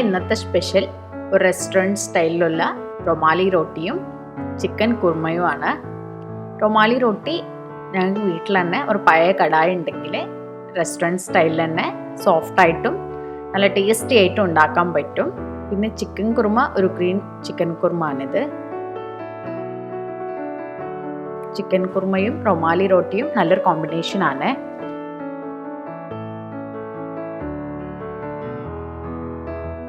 ഇന്നത്തെ സ്പെഷ്യൽ ഒരു restaurant സ്റ്റൈലിലുള്ള rumali റോട്ടിയും chicken കുർമയുമാണ്. Rumali റോട്ടി ഞങ്ങൾക്ക് വീട്ടിൽ തന്നെ ഒരു പഴയ കടായി ഉണ്ടെങ്കിൽ റെസ്റ്റോറൻറ്റ് സ്റ്റൈലിൽ തന്നെ സോഫ്റ്റായിട്ടും നല്ല ടേസ്റ്റി ആയിട്ടും ഉണ്ടാക്കാൻ പറ്റും. പിന്നെ ചിക്കൻ കുർമ ഒരു ഗ്രീൻ ചിക്കൻ കുർമാണിത്. ചിക്കൻ കുർമയും റൊമാലി റോട്ടിയും നല്ലൊരു കോമ്പിനേഷനാണ്.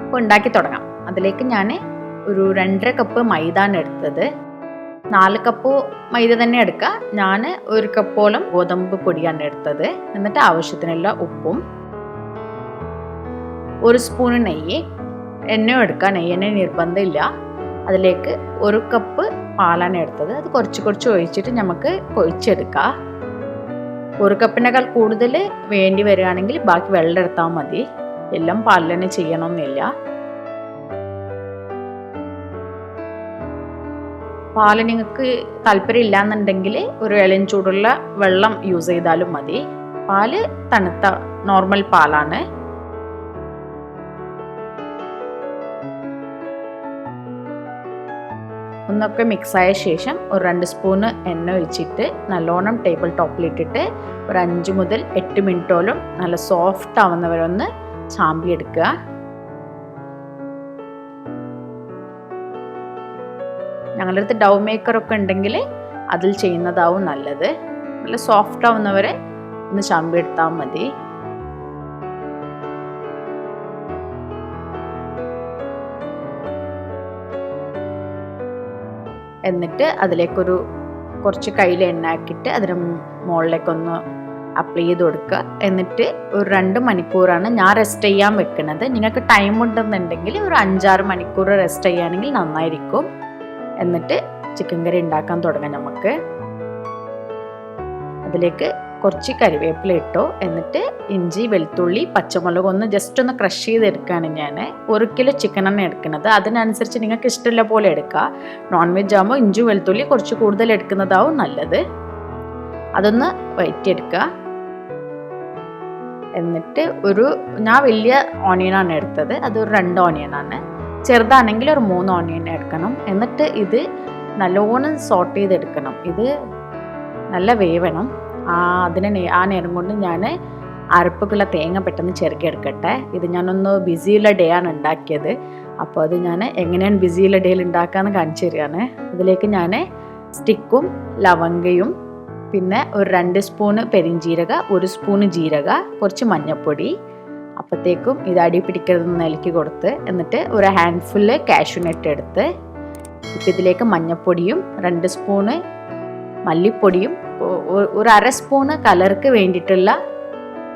അപ്പോൾ ഉണ്ടാക്കി തുടങ്ങാം. അതിലേക്ക് ഞാൻ ഒരു 2.5 കപ്പ് മൈദാണ് എടുത്തത്. 4 കപ്പ് മൈദ തന്നെ എടുക്കുക. ഞാൻ 1 കപ്പോളം ഗോതമ്പ് പൊടിയാണ് എടുത്തത്. എന്നിട്ട് ആവശ്യത്തിനുള്ള ഉപ്പും 1 സ്പൂൺ നെയ്യ്, എണ്ണയും എടുക്കുക. നെയ്യെണ്ണ നിർബന്ധമില്ല. അതിലേക്ക് 1 കപ്പ് പാലാണ് എടുത്തത്. അത് കുറച്ച് ഒഴിച്ചിട്ട് നമുക്ക് കൊഴിച്ചെടുക്കാം. 1 കപ്പിനേക്കാൾ കൂടുതൽ വേണ്ടി വരികയാണെങ്കിൽ ബാക്കി വെള്ളം എടുത്താൽ മതി. എല്ലാം പാലിൽ തന്നെ ചെയ്യണമെന്നില്ല. പാല് നിങ്ങൾക്ക് താല്പര്യം ഇല്ലാന്നുണ്ടെങ്കിൽ ഒരു ഇളം ചൂടുള്ള വെള്ളം യൂസ് ചെയ്താലും മതി. പാല് തണുത്ത നോർമൽ പാലാണ്. ഒന്നൊക്കെ മിക്സായ ശേഷം ഒരു 2 സ്പൂണ് എണ്ണ ഒഴിച്ചിട്ട് നല്ലോണം ടേബിൾ ടോപ്പിലിട്ടിട്ട് ഒരു 5 മുതൽ 8 മിനിറ്റോളം നല്ല സോഫ്റ്റ് ആവുന്നവരൊന്ന് ചാമ്പി എടുക്കുക. ഞങ്ങളുടെ അടുത്ത് ഡൗ മേക്കറൊക്കെ ഉണ്ടെങ്കിൽ അതിൽ ചെയ്യുന്നതാവും നല്ലത്. നല്ല സോഫ്റ്റ് ആവുന്നവരെ ഒന്ന് ചാമ്പി എടുത്താൽ മതി. എന്നിട്ട് അതിലേക്കൊരു കുറച്ച് കയ്യിൽ എണ്ണ ആക്കിയിട്ട് അതിന് മുകളിലേക്കൊന്ന് അപ്ലൈ ചെയ്ത് കൊടുക്കുക. എന്നിട്ട് ഒരു 2 മണിക്കൂറാണ് ഞാൻ റെസ്റ്റ് ചെയ്യാൻ വെക്കുന്നത്. നിങ്ങൾക്ക് ടൈം ഉണ്ടെന്നുണ്ടെങ്കിൽ ഒരു 5-6 മണിക്കൂർ റെസ്റ്റ് ചെയ്യുകയാണെങ്കിൽ നന്നായിരിക്കും. എന്നിട്ട് ചിക്കൻ കറി ഉണ്ടാക്കാൻ തുടങ്ങാം നമുക്ക്. അതിലേക്ക് കുറച്ച് കരിവേപ്പില ഇട്ടു. എന്നിട്ട് ഇഞ്ചി, വെളുത്തുള്ളി, പച്ചമുളക് ഒന്ന് ജസ്റ്റ് ഒന്ന് ക്രഷ് ചെയ്തെടുക്കുകയാണ് ഞാൻ. 1 കിലോ ചിക്കനാണ് എടുക്കുന്നത്. അതിനനുസരിച്ച് നിങ്ങൾക്ക് ഇഷ്ടമുള്ള പോലെ എടുക്കുക. നോൺ വെജ് ആകുമ്പോൾ ഇഞ്ചി വെളുത്തുള്ളി കുറച്ച് കൂടുതൽ എടുക്കുന്നതാവും നല്ലത്. അതൊന്ന് വഴറ്റിയെടുക്കുക. എന്നിട്ട് ഞാൻ വലിയ ഓണിയനാണ് എടുത്തത്. അതൊരു 2 ഓണിയനാണ്. ചെറുതാണെങ്കിൽ ഒരു 3 ഓണിയൻ എടുക്കണം. എന്നിട്ട് ഇത് നല്ലോണം സോട്ട് ചെയ്തെടുക്കണം. ഇത് നല്ല വേവണം. ആ നേരം കൊണ്ട് ഞാൻ അരപ്പുക്കുള്ള തേങ്ങ പെട്ടെന്ന് ചെറുക്കിയെടുക്കട്ടെ. ഇത് ഞാനൊന്ന് ബിസിയുള്ള ഡേ ആണ് ഉണ്ടാക്കിയത്. അപ്പോൾ അത് ഞാൻ എങ്ങനെയാണ് ബിസിയുള്ള ഡേയിൽ ഉണ്ടാക്കാമെന്ന് കാണിച്ചു തരികയാണ്. അതിലേക്ക് ഞാൻ സ്റ്റിക്കും ലവങ്കയും പിന്നെ ഒരു 2 സ്പൂണ് പെരിഞ്ജീരക, 1 സ്പൂണ് ജീരക, കുറച്ച് മഞ്ഞൾപ്പൊടി, അപ്പോഴത്തേക്കും ഇത് അടി പിടിക്കരുതെന്ന് ഇളക്കി കൊടുത്ത് എന്നിട്ട് ഒരു ഹാൻഡ്ഫുള്ള് കാഷ്യൂനട്ട് എടുത്ത് ഇപ്പം ഇതിലേക്ക് മഞ്ഞൾപ്പൊടിയും 2 സ്പൂണ് മല്ലിപ്പൊടിയും ഒരു 1/2 സ്പൂണ് കളർക്ക് വേണ്ടിയിട്ടുള്ള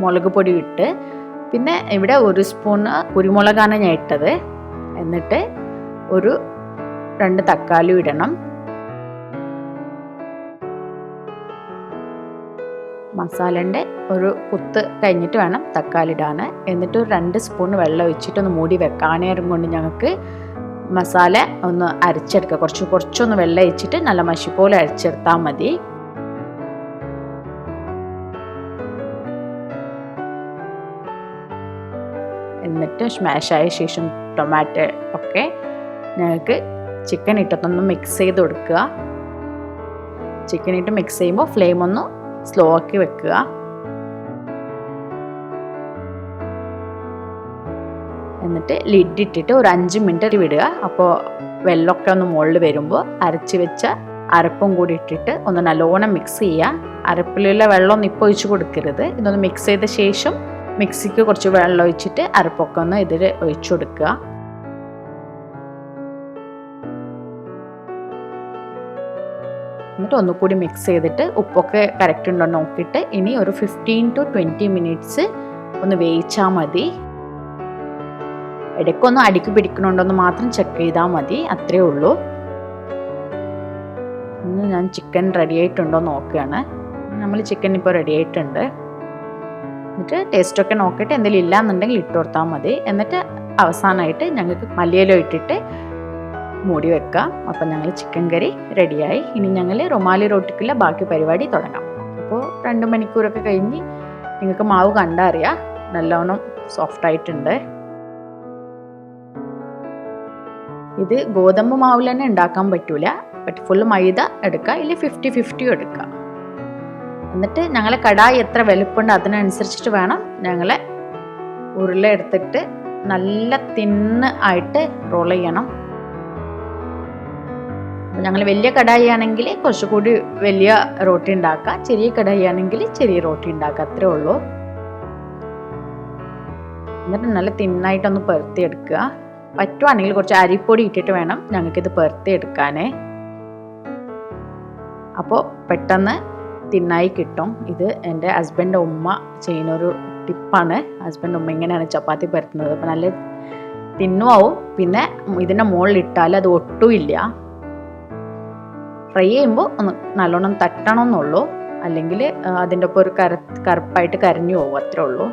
മുളക് പൊടി ഇട്ട് പിന്നെ ഇവിടെ 1 സ്പൂണ് കുരുമുളകാണ് ഞാൻ ഇട്ടത്. എന്നിട്ട് ഒരു 2 തക്കാളി ഇടണം. മസാലൻ്റെ ഒരു കുത്ത് കഴിഞ്ഞിട്ട് വേണം തക്കാളി ഇടാൻ. എന്നിട്ട് ഒരു 2 സ്പൂൺ വെള്ളം ഒഴിച്ചിട്ടൊന്ന് മൂടി വെക്കാനേരം കൊണ്ട് ഞങ്ങൾക്ക് മസാല ഒന്ന് അരച്ചെടുക്കുക. കുറച്ചൊന്ന് വെള്ളം ഒഴിച്ചിട്ട് നല്ല മഷി പോലെ അരച്ചെടുത്താൽ മതി. എന്നിട്ട് സ്മാഷായ ശേഷം ടൊമാറ്റോ ഒക്കെ ഞങ്ങൾക്ക് ചിക്കൻ ഇട്ടൊന്ന് മിക്സ് ചെയ്ത് കൊടുക്കുക. ചിക്കൻ ഇട്ട് മിക്സ് ചെയ്യുമ്പോൾ ഫ്ലെയിം ഒന്ന് സ്ലോ ആക്കി വെക്കുക. എന്നിട്ട് ലിഡ് ഇട്ടിട്ട് ഒരു 5 മിനിറ്റ് വിടുക. അപ്പോൾ വെള്ളമൊക്കെ ഒന്ന് മുകളിൽ വരുമ്പോൾ അരച്ച് വെച്ച അരപ്പും കൂടി ഇട്ടിട്ട് ഒന്ന് നല്ലോണം മിക്സ് ചെയ്യുക. അരപ്പിലുള്ള വെള്ളമൊന്നും ഇപ്പോൾ ഒഴിച്ച് കൊടുക്കരുത്. ഇതൊന്ന് മിക്സ് ചെയ്ത ശേഷം മിക്സിക്ക് കുറച്ച് വെള്ളം ഒഴിച്ചിട്ട് അരപ്പൊക്കെ ഒന്ന് ഇതിൽ ഒഴിച്ചു കൊടുക്കുക. എന്നിട്ട് ഒന്നുകൂടി മിക്സ് ചെയ്തിട്ട് ഉപ്പൊക്കെ കറക്റ്റ് ഉണ്ടോ നോക്കിയിട്ട് ഇനി ഒരു 15 to 20 മിനിറ്റ്സ് ഒന്ന് വേവിച്ചാൽ മതി. ഇടയ്ക്കൊന്ന് അടിക്ക് പിടിക്കണുണ്ടോന്ന് മാത്രം ചെക്ക് ചെയ്താൽ മതി. അത്രയേ ഉള്ളൂ. ഇന്ന് ഞാൻ ചിക്കൻ റെഡി ആയിട്ടുണ്ടോ നോക്കുകയാണ്. നമ്മൾ ചിക്കൻ ഇപ്പോൾ റെഡി ആയിട്ടുണ്ട്. എന്നിട്ട് ടേസ്റ്റൊക്കെ നോക്കിയിട്ട് എന്തെങ്കിലും ഇല്ലയെന്നുണ്ടെങ്കിൽ ഇട്ട് കൊടുത്താൽ മതി. എന്നിട്ട് അവസാനമായിട്ട് ഞങ്ങൾക്ക് മല്ലിയില ഇട്ടിട്ട് മൂടി വെക്കാം. അപ്പം ഞങ്ങൾ ചിക്കൻ കറി റെഡിയായി. ഇനി ഞങ്ങൾ റൊമാലി റോട്ടിക്കുള്ള ബാക്കി പരിപാടി തുടങ്ങാം. അപ്പോൾ 2 മണിക്കൂറൊക്കെ കഴിഞ്ഞ് നിങ്ങൾക്ക് മാവ് കണ്ടാൽ അറിയാം നല്ലോണം സോഫ്റ്റ് ആയിട്ടുണ്ട്. ഇത് ഗോതമ്പ് മാവിൽ തന്നെ ഉണ്ടാക്കാൻ പറ്റൂല, ബട്ട് ഫുൾ മൈദ എടുക്കുക, ഇല്ല 50-50 എടുക്കുക. എന്നിട്ട് ഞങ്ങളെ കടായി എത്ര വലുപ്പമുണ്ട് അതിനനുസരിച്ചിട്ട് വേണം ഞങ്ങളെ ഉരുള എടുത്തിട്ട് നല്ല തിന്ന് ആയിട്ട് റോൾ ചെയ്യണം. ഞങ്ങൾ വലിയ കടായി ആണെങ്കിൽ കുറച്ചുകൂടി വലിയ റോട്ടി ഉണ്ടാക്കുക, ചെറിയ കടായി ആണെങ്കിൽ ചെറിയ റോട്ടി ഉണ്ടാക്കുക, അത്രേ ഉള്ളൂ. എന്നിട്ട് നല്ല തിന്നായിട്ടൊന്ന് പരത്തിയെടുക്കുക. പറ്റുവാണെങ്കിൽ കുറച്ച് അരിപ്പൊടി ഇട്ടിട്ട് വേണം ഞങ്ങൾക്കിത് പരത്തിയെടുക്കാനേ. അപ്പോൾ പെട്ടെന്ന് തിന്നായി കിട്ടും. ഇത് എൻ്റെ ഹസ്ബൻഡ് ഉമ്മ ചെയ്യുന്നൊരു ടിപ്പാണ്. ഹസ്ബൻഡ് ഉമ്മ ഇങ്ങനെയാണ് ചപ്പാത്തി പരത്തുന്നത്. അപ്പോൾ നല്ല തിന്നുമാവും. പിന്നെ ഇതിൻ്റെ മുകളിലിട്ടാൽ അത് ഒട്ടുമില്ല. ഫ്രൈ ചെയ്യുമ്പോൾ ഒന്ന് നല്ലോണം തട്ടണം എന്നുള്ളൂ, അല്ലെങ്കിൽ അതിൻ്റെ ഒപ്പം ഒരു കറുപ്പായിട്ട് കരിഞ്ഞു പോകും, അത്രേ ഉള്ളൂ.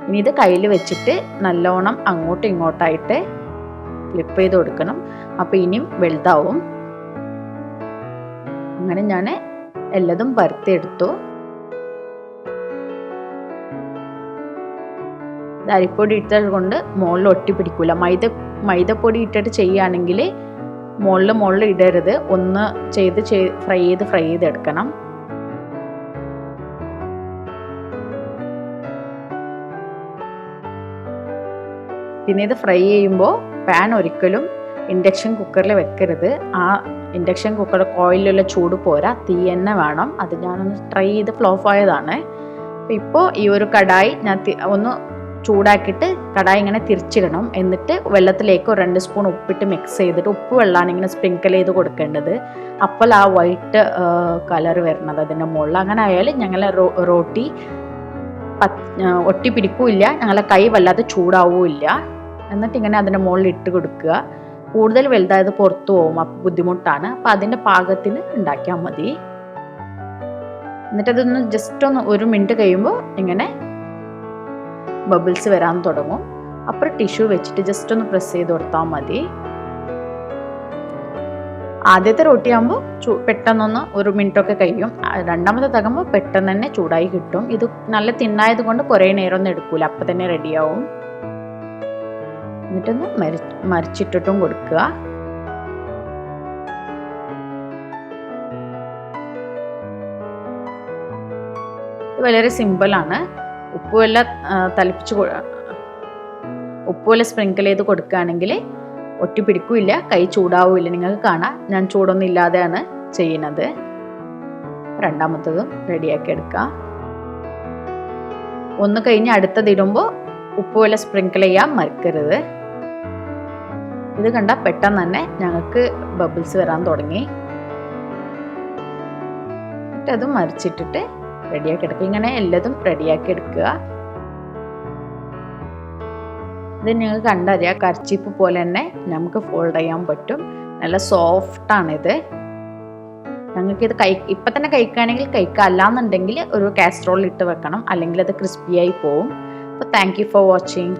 ഇനി ഇത് കയ്യിൽ വെച്ചിട്ട് നല്ലോണം അങ്ങോട്ടും ഇങ്ങോട്ടായിട്ട് ഫ്ലിപ്പ് ചെയ്ത് കൊടുക്കണം. അപ്പോൾ ഇനിയും വലുതാവും. അങ്ങനെ ഞാൻ എല്ലാതും പരത്തിയെടുത്തു. അരിപ്പൊടി ഇട്ടത് കൊണ്ട് മുകളിൽ ഒട്ടി പിടിക്കൂല. മൈദപ്പൊടി ഇട്ടിട്ട് ചെയ്യുകയാണെങ്കിൽ മുകളിൽ ഇടരുത്, ഒന്ന് ഫ്രൈ ചെയ്ത് എടുക്കണം. പിന്നെ ഇത് ഫ്രൈ ചെയ്യുമ്പോൾ പാൻ ഒരിക്കലും ഇൻഡക്ഷൻ കുക്കറിൽ വെക്കരുത്. ആ ഇൻഡക്ഷൻ കുക്കറിൽ ഓയിലുള്ള ചൂട് പോരാ, തീ തന്നെ വേണം. അത് ഞാനൊന്ന് ട്രൈ ചെയ്ത് ഫ്ലോപ്പ് ആയതാണ്. അപ്പോൾ ഇപ്പോൾ ഈ ഒരു കടായി ഞാൻ ഒന്ന് ചൂടാക്കിയിട്ട് കടായി ഇങ്ങനെ തിരിച്ചിടണം. എന്നിട്ട് വെള്ളത്തിലേക്ക് 2 സ്പൂൺ ഉപ്പിട്ട് മിക്സ് ചെയ്തിട്ട്, ഉപ്പ് വെള്ളമാണ് ഇങ്ങനെ സ്പ്രിങ്കിൾ ചെയ്ത് കൊടുക്കേണ്ടത്. അപ്പോൾ ആ വൈറ്റ് കളർ വരുന്നത് അതിൻ്റെ മുകളിൽ. അങ്ങനെ ആയാൽ ഞങ്ങളെ റോട്ടി ഒട്ടി പിടിക്കില്ല, ഞങ്ങളെ കൈ വല്ലാതെ ചൂടാവില്ല. എന്നിട്ട് ഇങ്ങനെ അതിൻ്റെ മുകളിൽ ഇട്ട് കൊടുക്കുക. കൂടുതൽ വലുതായത് പുറത്തു പോകും, അപ്പം ബുദ്ധിമുട്ടാണ്. അപ്പം അതിൻ്റെ പാകത്തിന് ഉണ്ടാക്കിയാൽ മതി. എന്നിട്ടതൊന്ന് ജസ്റ്റ് ഒന്ന് 1 മിനിറ്റ് കഴിയുമ്പോൾ ഇങ്ങനെ ബബിൾസ് വരാൻ തുടങ്ങും. അപ്പുറം ടിഷ്യൂ വെച്ചിട്ട് ജസ്റ്റ് ഒന്ന് പ്രസ് ചെയ്ത് കൊടുത്താൽ മതി. ആദ്യത്തെ റൊട്ടി ആകുമ്പോൾ പെട്ടെന്നൊന്ന് 1 മിനിറ്റൊക്കെ കഴിയും. രണ്ടാമത്തെ തകുമ്പോൾ പെട്ടെന്ന് തന്നെ ചൂടായി കിട്ടും. ഇത് നല്ല തിന്നായത് കൊണ്ട് കുറേ നേരമൊന്നും എടുക്കൂല, അപ്പം തന്നെ റെഡിയാവും. എന്നിട്ടൊന്ന് മരിച്ചിട്ടിട്ടും കൊടുക്കുക. ഇത് വളരെ സിമ്പിളാണ്. ഉപ്പുവെല്ലാം ഉപ്പുവെല്ലാം സ്പ്രിങ്കിൾ ചെയ്ത് കൊടുക്കുകയാണെങ്കിൽ ഒട്ടി പിടിക്കില്ല, കൈ ചൂടാവില്ല. നിങ്ങൾക്ക് കാണാം, ഞാൻ ചൂടൊന്നും ഇല്ലാതെയാണ് ചെയ്യുന്നത്. രണ്ടാമത്തതും റെഡിയാക്കി എടുക്കുക. ഒന്ന് കഴിഞ്ഞ് അടുത്തതിടുമ്പോൾ ഉപ്പുവെല്ലാം സ്പ്രിങ്കിൾ ചെയ്യാൻ മറക്കരുത്. ഇത് കണ്ടാൽ പെട്ടെന്ന് തന്നെ ഞങ്ങൾക്ക് ബബിൾസ് വരാൻ തുടങ്ങി. എന്നിട്ട് അത് മറിച്ചിട്ടിട്ട് റെഡിയാക്കി എടുക്കുക. ഇങ്ങനെ എല്ലാതും റെഡിയാക്കി എടുക്കുക. ഇത് നിങ്ങൾക്ക് കണ്ടറിയാം, കർച്ചീപ്പ് പോലെ തന്നെ നമുക്ക് ഫോൾഡ് ചെയ്യാൻ പറ്റും. നല്ല സോഫ്റ്റാണിത്. ഞങ്ങൾക്കിത് ഇപ്പം തന്നെ കഴിക്കുകയാണെങ്കിൽ കഴിക്കുക, അല്ലാന്നുണ്ടെങ്കിൽ ഒരു കാസറോളിൽ ഇട്ട് വെക്കണം, അല്ലെങ്കിൽ അത് ക്രിസ്പിയായി പോവും. അപ്പോൾ താങ്ക് യു ഫോർ വാച്ചിങ്.